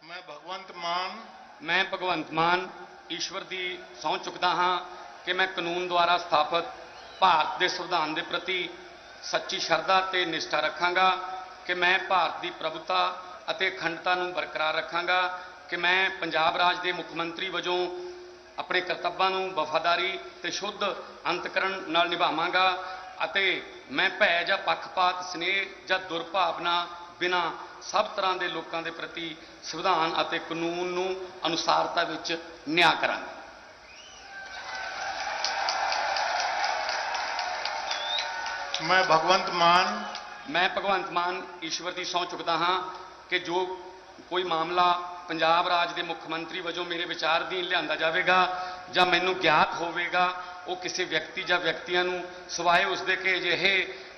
मैं भगवंत मान मैं भगवंत मान ईश्वर की सौं चुकता हाँ कि मैं कानून द्वारा स्थापित भारत के संविधान के प्रति सच्ची श्रद्धा ते निष्ठा रखांगा कि मैं भारत की प्रभुता ਅਤੇ अखंडता ਨੂੰ बरकरार रखांगा कि मैं पंजाब राज के मुख मंत्री वजों अपने करतੱਵਾਂ ਨੂੰ वफादारी ਤੇ शुद्ध अंतकरण ਨਾਲ ਨਿਭਾਵਾਂਗਾ ਅਤੇ मैं भै ਜਾਂ पक्षपात स्नेह ਜਾਂ दुर्भावना बिना सब तरह के लोगों के प्रति संविधान ਅਤੇ कानून ਨੂੰ अनुसारता ਵਿੱਚ ਨਿਆਂ ਕਰਾਂਗਾ। मैं भगवंत मान ईश्वर की सौं चुकता हाँ कि जो कोई मामला पंजाब राज के मुख मंत्री वजों मेरे विचारधीन लिया जाएगा या मैनू ज्ञात होगा वो किसी व्यक्ति या व्यक्तियों सवाए उसके कि अजिहे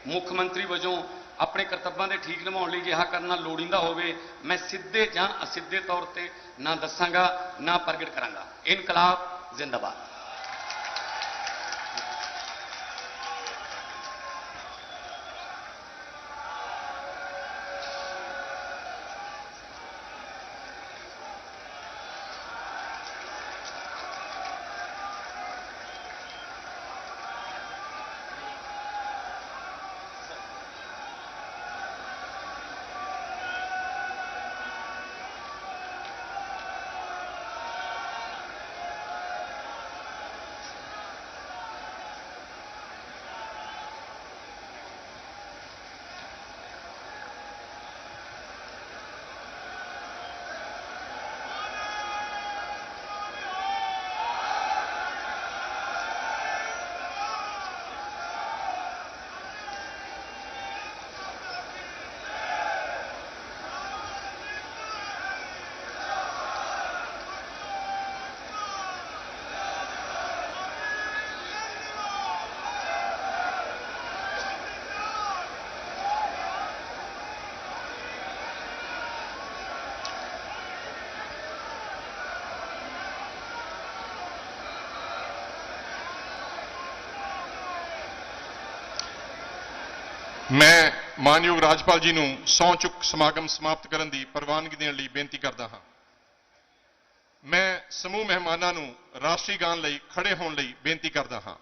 मुख मंत्री वजों अपने करतੱਵਾਂ के ठीक निभाने लिए जिहा करना लोड़ींदा होवे मैं सीधे या असीधे तौर पर ना दसांगा ना प्रगट करांगा। इनकलाब जिंदाबाद। मैं मानयोग राजपाल जी को सौं चुक समागम समाप्त करने की प्रवानगी देने लिए बेनती करता हाँ। मैं समूह मेहमानों को राष्ट्रीय गान लिए खड़े होने लिए बेनती करता हाँ।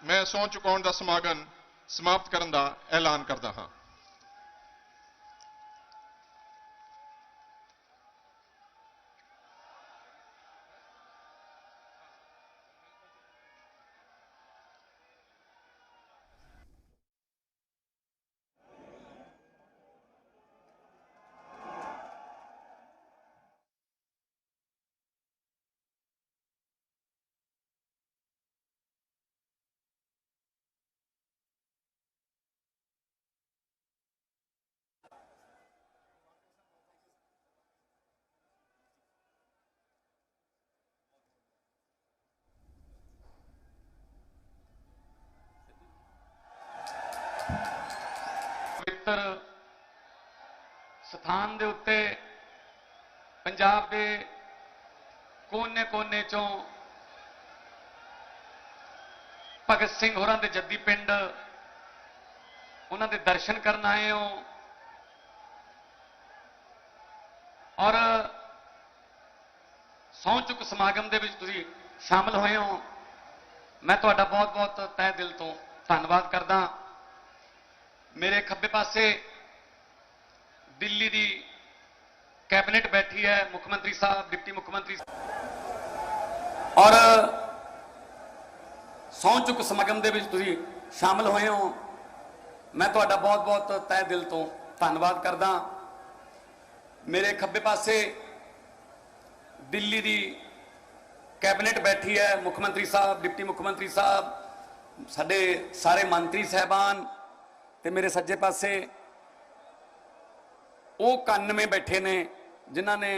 मैं सौं चुकाउण का समागम समाप्त करने का ऐलान करता हाँ। पवित्र स्थान के उत्ते पंजाब के कोने कोने चों भगत सिंह होरां दे जद्दी पिंड उन्हां दे दर्शन करन आए हो और सौं चुक समागम दे विच तुसीं शामिल होए हो। मैं तुहाडा बहुत बहुत तह दिल तो धन्नवाद करदा। मेरे खब्बे पासे दिल्ली की कैबिनेट बैठी है, मुख्यमंत्री साहब, डिप्टी मुख्यमंत्री और ਸਹੁੰ ਚੁੱਕ ਸਮਾਗਮ ਦੇ ਵਿੱਚ ਤੁਸੀਂ ਸ਼ਾਮਲ ਹੋਏ ਹੋ। ਮੈਂ ਤੁਹਾਡਾ ਬਹੁਤ ਬਹੁਤ ਤਹਿ ਦਿਲ ਤੋਂ ਧੰਨਵਾਦ ਕਰਦਾ। ਮੇਰੇ ਖੱਬੇ ਪਾਸੇ ਦਿੱਲੀ ਦੀ ਕੈਬਨਿਟ ਬੈਠੀ ਹੈ, ਮੁੱਖ ਮੰਤਰੀ ਸਾਹਿਬ, ਡਿਪਟੀ ਮੁੱਖ ਮੰਤਰੀ ਸਾਹਿਬ, ਸਾਡੇ ਸਾਰੇ ਮੰਤਰੀ ਸਾਹਿਬਾਨ, ਤੇ ਮੇਰੇ ਸੱਜੇ ਪਾਸੇ ਉਹ 91 ਬੈਠੇ ਨੇ ਜਿਨ੍ਹਾਂ ਨੇ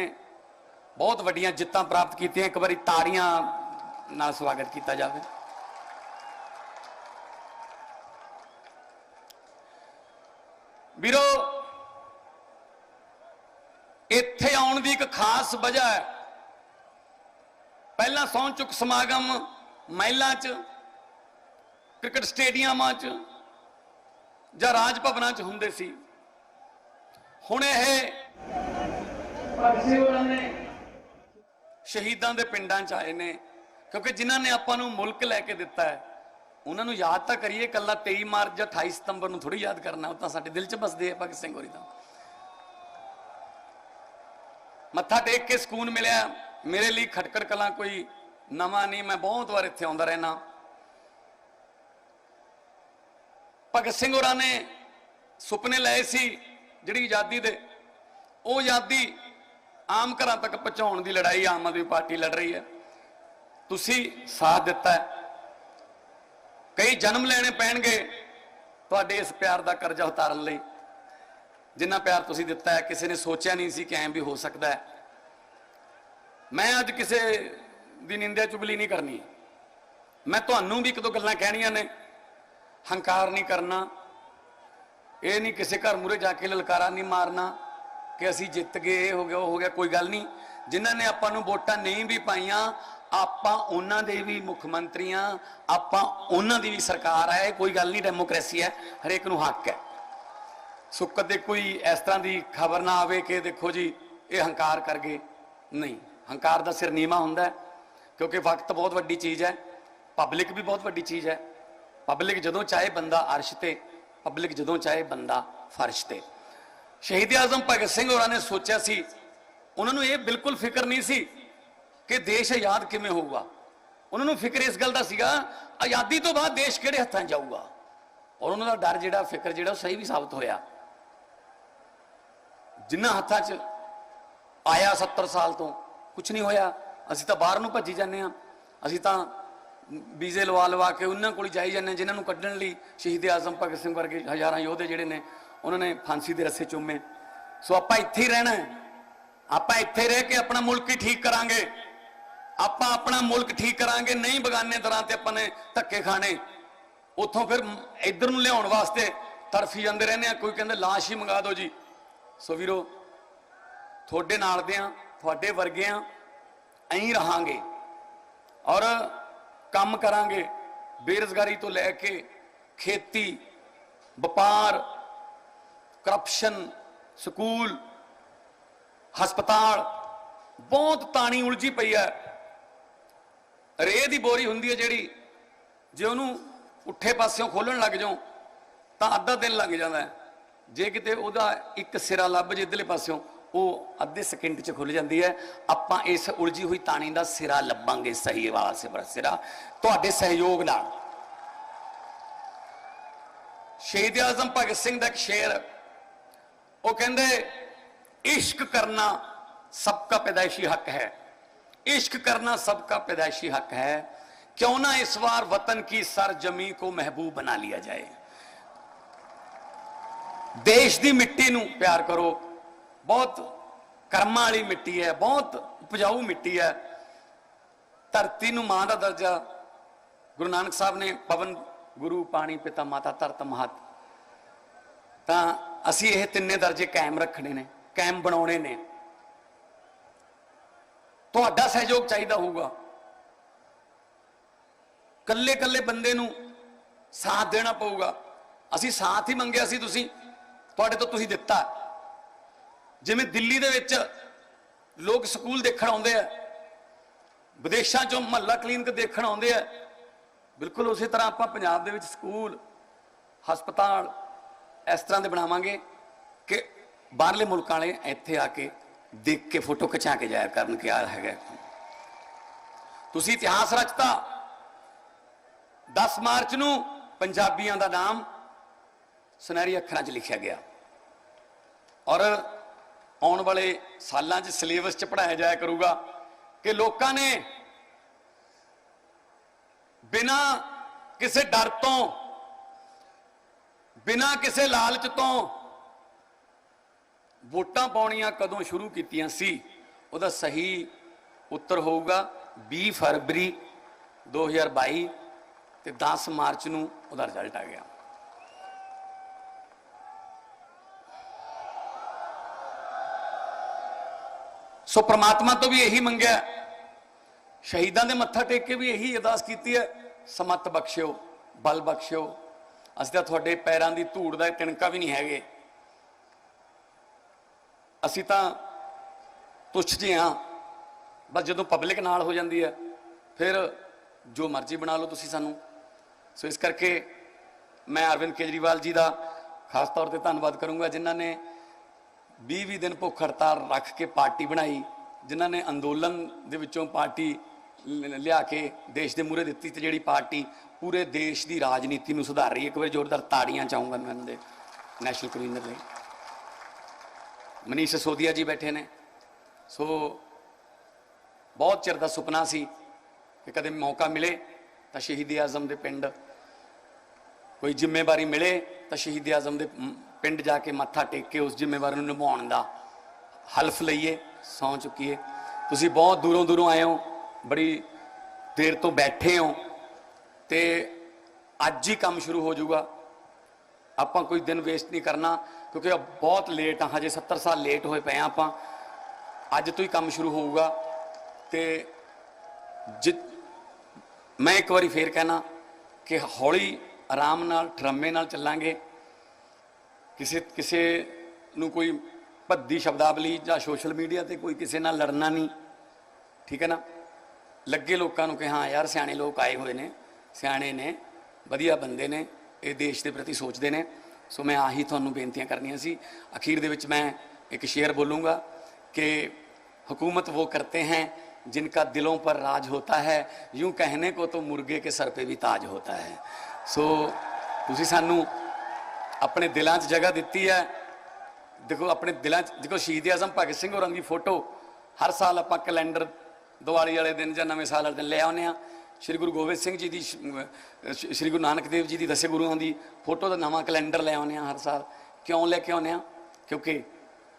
ਬਹੁਤ ਵੱਡੀਆਂ ਜਿੱਤਾਂ ਪ੍ਰਾਪਤ ਕੀਤੀਆਂ। ਇੱਕ ਵਾਰੀ ਤਾੜੀਆਂ ਨਾਲ ਸਵਾਗਤ ਕੀਤਾ ਜਾਵੇ। ਵੀਰੋ, ਇੱਥੇ ਆਉਣ ਦੀ ਇੱਕ ਖਾਸ ਵਜ੍ਹਾ ਹੈ। ਪਹਿਲਾਂ ਸਹੁੰ ਚੁੱਕ ਸਮਾਗਮ ਮਹਿਲਾਂ 'ਚ, ਕ੍ਰਿਕਟ ਸਟੇਡੀਅਮਾਂ 'ਚ ਜਾਂ ਰਾਜ ਭਵਨਾਂ 'ਚ ਹੁੰਦੇ ਸੀ। ਹੁਣ ਇਹ ਭਗਤ ਸਿੰਘ ਹੋਰਾਂ ਨੇ ਸ਼ਹੀਦਾਂ ਦੇ ਪਿੰਡਾਂ 'ਚ ਆਏ ਨੇ, ਕਿਉਂਕਿ ਜਿਨ੍ਹਾਂ ਨੇ ਆਪਾਂ ਨੂੰ ਮੁਲਕ ਲੈ ਕੇ ਦਿੱਤਾ ਹੈ ਉਹਨਾਂ ਨੂੰ ਯਾਦ ਤਾਂ ਕਰੀਏ। ਕੱਲਾ 23 ਮਾਰਚ ਜਾਂ 28 ਸਤੰਬਰ ਨੂੰ ਥੋੜੀ ਯਾਦ ਕਰਨਾ, ਉਹ ਤਾਂ ਸਾਡੇ ਦਿਲ 'ਚ ਬਸਦੇ ਆ ਭਗਤ ਸਿੰਘ ਹੋਰੀ ਤਾਂ। ਮੱਥਾ ਟੇਕ ਕੇ ਸਕੂਨ ਮਿਲਿਆ। ਮੇਰੇ ਲਈ ਖਟਕੜ ਕਲਾਂ ਕੋਈ ਨਵਾਂ ਨਹੀਂ, ਮੈਂ ਬਹੁਤ ਵਾਰ ਇੱਥੇ ਆਉਂਦਾ ਰਹਿਣਾ। ਭਗਤ ਸਿੰਘ ਹੋਰਾਂ ਨੇ ਸੁਪਨੇ ਲਏ ਸੀ ਜਿਹੜੀ ਆਜ਼ਾਦੀ ਦੇ, ਉਹ ਆਜ਼ਾਦੀ ਆਮ ਘਰਾਂ ਤੱਕ ਪਹੁੰਚਾਉਣ ਦੀ ਲੜਾਈ ਆਮ ਆਦਮੀ ਪਾਰਟੀ ਲੜ ਰਹੀ ਹੈ। ਤੁਸੀਂ ਸਾਥ ਦਿੱਤਾ ਹੈ। ਕਈ ਜਨਮ ਲੈਣੇ ਪੈਣਗੇ ਤੁਹਾਡੇ ਇਸ ਪਿਆਰ ਦਾ ਕਰਜ਼ਾ ਉਤਾਰਨ ਲਈ। ਜਿੰਨਾ ਪਿਆਰ ਤੁਸੀਂ ਦਿੱਤਾ ਹੈ ਕਿਸੇ ਨੇ ਸੋਚਿਆ ਨਹੀਂ ਸੀ ਕਿ ਐਂ ਵੀ ਹੋ ਸਕਦਾ ਹੈ। ਮੈਂ ਅੱਜ ਕਿਸੇ ਦੀ ਨਿੰਦਿਆ ਚੁਗਲੀ ਨਹੀਂ ਕਰਨੀ। ਮੈਂ ਤੁਹਾਨੂੰ ਵੀ ਇੱਕ ਦੋ ਗੱਲਾਂ ਕਹਿਣੀਆਂ ਨੇ। ਹੰਕਾਰ ਨਹੀਂ ਕਰਨਾ, ਇਹ ਨਹੀਂ ਕਿਸੇ ਘਰ ਮੂਹਰੇ ਜਾ ਕੇ ਲਲਕਾਰਾ ਨਹੀਂ ਮਾਰਨਾ ਕਿ ਅਸੀਂ ਜਿੱਤ ਗਏ, ਇਹ ਹੋ ਗਿਆ, ਉਹ ਹੋ ਗਿਆ। ਕੋਈ ਗੱਲ ਨਹੀਂ। ਜਿਨ੍ਹਾਂ ਨੇ ਆਪਾਂ ਨੂੰ ਵੋਟਾਂ ਨਹੀਂ ਵੀ ਪਾਈਆਂ, ਆਪਾਂ ਉਹਨਾਂ ਦੇ ਵੀ ਮੁੱਖ ਮੰਤਰੀ ਆ, ਆਪਾਂ ਉਹਨਾਂ ਦੀ ਵੀ ਸਰਕਾਰ ਹੈ। ਕੋਈ ਗੱਲ ਨਹੀਂ, ਡੈਮੋਕ੍ਰੇਸੀ ਹੈ, ਹਰੇਕ ਨੂੰ ਹੱਕ ਹੈ। ਸੋ ਕਦੇ ਕੋਈ ਇਸ ਤਰ੍ਹਾਂ ਦੀ ਖਬਰ ਨਾ ਆਵੇ ਕਿ ਦੇਖੋ ਜੀ ਇਹ ਹੰਕਾਰ ਕਰ ਗਏ। ਨਹੀਂ, ਹੰਕਾਰ ਦਾ ਸਿਰ ਨੀਵਾਂ ਹੁੰਦਾ ਹੈ, ਕਿਉਂਕਿ ਵਕਤ ਬਹੁਤ ਵੱਡੀ ਚੀਜ਼ ਹੈ, ਪਬਲਿਕ ਵੀ ਬਹੁਤ ਵੱਡੀ ਚੀਜ਼ ਹੈ। ਪਬਲਿਕ ਜਦੋਂ ਚਾਹੇ ਬੰਦਾ ਅਰਸ਼ ਤੇ, ਪਬਲਿਕ ਜਦੋਂ ਚਾਹੇ ਬੰਦਾ ਫਰਸ਼ ਤੇ। ਸ਼ਹੀਦ ਆਜ਼ਮ ਭਗਤ ਸਿੰਘ ਹੋਰਾਂ ਨੇ ਸੋਚਿਆ ਸੀ, ਉਹਨਾਂ ਨੂੰ ਇਹ ਬਿਲਕੁਲ ਫਿਕਰ ਨਹੀਂ ਸੀ ਕਿ ਦੇਸ਼ ਆਜ਼ਾਦ ਕਿਵੇਂ ਹੋਊਗਾ। ਉਹਨਾਂ ਨੂੰ ਫਿਕਰ ਇਸ ਗੱਲ ਦਾ ਸੀਗਾ ਆਜ਼ਾਦੀ ਤੋਂ ਬਾਅਦ ਦੇਸ਼ ਕਿਹੜੇ ਹੱਥਾਂ 'ਚ ਜਾਊਗਾ। ਔਰ ਉਹਨਾਂ ਦਾ ਡਰ ਜਿਹੜਾ, ਫਿਕਰ ਜਿਹੜਾ, ਉਹ ਸਹੀ ਵੀ ਸਾਬਤ ਹੋਇਆ। ਜਿਨ੍ਹਾਂ ਹੱਥਾਂ 'ਚ ਆਇਆ 70 ਸਾਲ ਤੋਂ ਕੁਝ ਨਹੀਂ ਹੋਇਆ। ਅਸੀਂ ਤਾਂ ਬਾਹਰ ਨੂੰ ਭੱਜੀ ਜਾਂਦੇ ਹਾਂ। ਅਸੀਂ ਤਾਂ ਵੀਜ਼ੇ ਲਵਾ ਕੇ ਉਹਨਾਂ ਕੋਲ ਜਾਈ ਜਾਂਦੇ ਹਾਂ ਜਿਨ੍ਹਾਂ ਨੂੰ ਕੱਢਣ ਲਈ ਸ਼ਹੀਦ ਆਜ਼ਮ ਭਗਤ ਸਿੰਘ ਵਰਗੇ ਹਜ਼ਾਰਾਂ ਯੋਧੇ ਜਿਹੜੇ ਨੇ ਉਹਨਾਂ ਨੇ ਫਾਂਸੀ ਦੇ ਰੱਸੇ ਚੁੰਮੇ। ਸੋ ਆਪਾਂ ਇੱਥੇ ਹੀ ਰਹਿਣਾ ਹੈ। ਆਪਾਂ ਇੱਥੇ ਰਹਿ ਕੇ ਆਪਣਾ ਮੁਲਕ ਹੀ ਠੀਕ ਕਰਾਂਗੇ। ਆਪਾਂ ਆਪਣਾ ਮੁਲਕ ਠੀਕ ਕਰਾਂਗੇ, ਨਹੀਂ ਬਗਾਨੇ ਦਰਾਂ ਤੇ ਆਪਾਂ ਨੇ ਧੱਕੇ ਖਾਣੇ। ਉੱਥੋਂ ਫਿਰ ਇੱਧਰ ਨੂੰ ਲਿਆਉਣ ਵਾਸਤੇ ਤਰਫੀ ਜਾਂਦੇ ਰਹਿੰਦੇ ਆ। ਕੋਈ ਕਹਿੰਦੇ ਲਾਸ਼ ਹੀ ਮੰਗਾ ਦਿਓ ਜੀ। ਸੋ ਵੀਰੋ, ਤੁਹਾਡੇ ਨਾਲ ਦੇ ਆ, ਤੁਹਾਡੇ ਵਰਗੇ ਆ, ਐਂ ਰਹਾਂਗੇ ਔਰ ਕੰਮ ਕਰਾਂਗੇ। ਬੇਰੁਜ਼ਗਾਰੀ ਤੋਂ ਲੈ ਕੇ ਖੇਤੀ, ਵਪਾਰ, ਕਰਪਸ਼ਨ, ਸਕੂਲ, ਹਸਪਤਾਲ, ਬਹੁਤ ਤਾਣੀ ਉਲਝੀ ਪਈ ਹੈ। ਰੇਹ ਦੀ ਬੋਰੀ ਹੁੰਦੀ ਹੈ ਜਿਹੜੀ, ਜੇ ਉਹਨੂੰ ਪੁੱਠੇ ਪਾਸਿਓਂ ਖੋਲਣ ਲੱਗ ਜਾਓ ਤਾਂ ਅੱਧਾ ਦਿਨ ਲੱਗ ਜਾਂਦਾ ਹੈ। ਜੇ ਕਿਤੇ ਉਹਦਾ ਇੱਕ ਸਿਰਾ ਲੱਭ ਜੇ ਇੱਧਰਲੇ ਪਾਸਿਓਂ, ਉਹ ਅੱਧੇ ਸਕਿੰਟ 'ਚ ਖੁੱਲ ਜਾਂਦੀ ਹੈ। ਆਪਾਂ ਇਸ ਉਲਝੀ ਹੋਈ ਤਾਣੀ ਦਾ ਸਿਰਾ ਲੱਭਾਂਗੇ, ਸਹੀ ਵਾਲਾ ਸਿਰਾ, ਤੁਹਾਡੇ ਸਹਿਯੋਗ ਨਾਲ। ਸ਼ਹੀਦ ਆਜ਼ਮ ਭਗਤ ਸਿੰਘ ਦਾ ਇੱਕ ਸ਼ੇਰ, ਉਹ ਕਹਿੰਦੇ इश्क करना सबका पैदाइशी हक है, इश्क करना सबका पैदाइशी हक है, क्यों ना इस बार वतन की सरजमी को महबूब बना लिया जाए। देश की मिट्टी नूं प्यार करो। बहुत कर्मां वाली मिट्टी है, बहुत उपजाऊ मिट्टी है। धरती नूं मां दा दर्जा गुरु नानक साहब ने पवन गुरु पानी पिता माता धरत महत, तां असीं इह तिन्ने दर्जे कायम रखने ने, कायम बनाने ने। तुहाडा सहयोग चाहिदा होगा। कल्ले कल्ले बंदे नूं साथ देना पऊगा। असीं साथ ही मंगिया सी, तुसीं तुहाडे तो तुसीं दित्ता। जिवें दिल्ली दे विच लोग स्कूल देखण आउंदे आ, विदेशां चों महल्ला क्लीनिक देखण आउंदे आ, बिल्कुल उसी तरह आपां पंजाब दे विच स्कूल, हस्पताल इस तरह दे बनावांगे कि बाहरले मुल्कां वाले इत्थे आके देख के फोटो खिंचा के जाया करन कि यार है तुसी इतिहास रचता। 10 मार्च नूं पंजाबियों का नाम सुनहरी अखरां च लिखा गया और आने वाले सालों च सिलेबस च पढ़ाया जाया करूगा कि लोगों ने बिना किसी डर तो, बिना किसी लालच तो वोटां पाउणियां कदों शुरू कीतियां सी। उहदा सही उत्तर होगा 20 फरवरी 2022 ते 10 मार्च नूं उहदा रिजल्ट आ गया। सो परमात्मा तो भी यही मंगया, शहीदां दे मत्था टेक के भी यही अरदास की है, समत बख्शियो, बल बख्शियो। असीं तां तुहाडे पैरां दी धूड़ दा तिणका भी नहीं हैगे, असीं तां तुच्छ जे हां। बस जदों पब्लिक नाल हो जाती है फिर जो मर्जी बना लो तुसीं सानूं। सो इस करके मैं अरविंद केजरीवाल जी का खास तौर पर धन्नवाद करूँगा जिन्हों ने 20-20 दिन भुख हड़ताल रख के पार्टी बनाई, जिन्हों ने अंदोलन दे विचों पार्टी लिया के देश के मूहरे दी, जी पार्टी पूरे देश की राजनीति में सुधार रही है। एक बार जोरदार ताड़ियां चाहूँगा मैं उन्होंने नैशनल कन्वीनर लिए। मनीष सिसोदिया जी बैठे ने। सो बहुत चिर का सुपना सी कि कदे मौका मिले तो शहीद आजम के पिंड कोई जिम्मेवारी मिले तो शहीद आजम के पिंड जाके मत्था टेक के उस जिम्मेवारी को निभाने का हल्फ लईए, सौं चुकीए। तुसी बहुत दूरों दूरों आए हो, बड़ी देर तो बैठे हो, तो अज ही काम शुरू हो जाऊगा। आप कोई दिन वेस्ट नहीं करना क्योंकि अब बहुत लेट हाँ, हजे 70 साल लेट होए पे आप। अज तो ही काम शुरू होगा। तो मैं एक बार फिर कहना कि हौली आराम नाल ठरमे नाल चलांगे। किसी किसी नूं कोई भद्दी शब्दावली या सोशल मीडिया ते कोई किसी नाल लड़ना नहीं, ठीक है ना। लगे लोगों को कि हाँ यार सियाणे लोग आए हुए ने, सियाणे ने, वधिया बंदे ने, ये देश के प्रति सोचते हैं। सो मैं आही तुहानू बेनतियां करनियां सी। अखीर दे विच मैं एक शेर बोलूँगा कि हुकूमत वो करते हैं जिनका दिलों पर राज होता है, यूं कहने को तो मुर्गे के सर पे भी ताज होता है। सो तुसी सानू अपने दिलों च जगह दी है। देखो अपने दिलों च देखो शहीद आजम भगत सिंह होरां दी फोटो हर साल आप कैलेंडर दिवाली वाले दिन या नवें साल वाले दिन ले आने। श्री गुरु गोबिंद सिंह जी की, श्री गुरु नानक देव जी की 10 गुरुओं की फोटो का नवा कैलेंडर ले आने हर साल। क्यों लैके आने? क्योंकि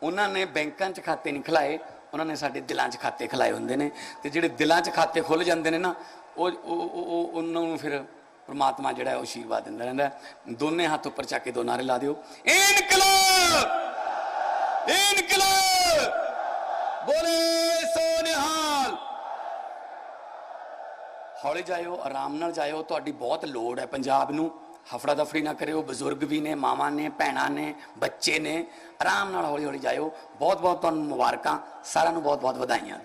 उन्होंने बैंकों च खाते नहीं खिलाए, उन्होंने साडे दिलों च खाते खिलाए होंदे ने। ते जिहड़े दिलों च खाते खुल जाते हैं ना, उन्होंने फिर परमात्मा जिहड़ा है आशीर्वाद दिंदा रहिंदा है। दोने हाथ उपर चक के 2 नारे ला दिओ, इनकलाब इनकलाब, बोले सो निहाल। हौले जाओ, आराम नाल जाओ, तुहाडी बहुत लोड़ है पंजाब नूं। हफड़ा दफड़ी ना करो, बजुर्ग भी ने, मावां ने, भैणां ने, बच्चे ने, आराम नाल हौली हौली जाओ। बहुत बहुत तुहानूं मुबारकां, सारिआं नूं बहुत बहुत वधाइयां।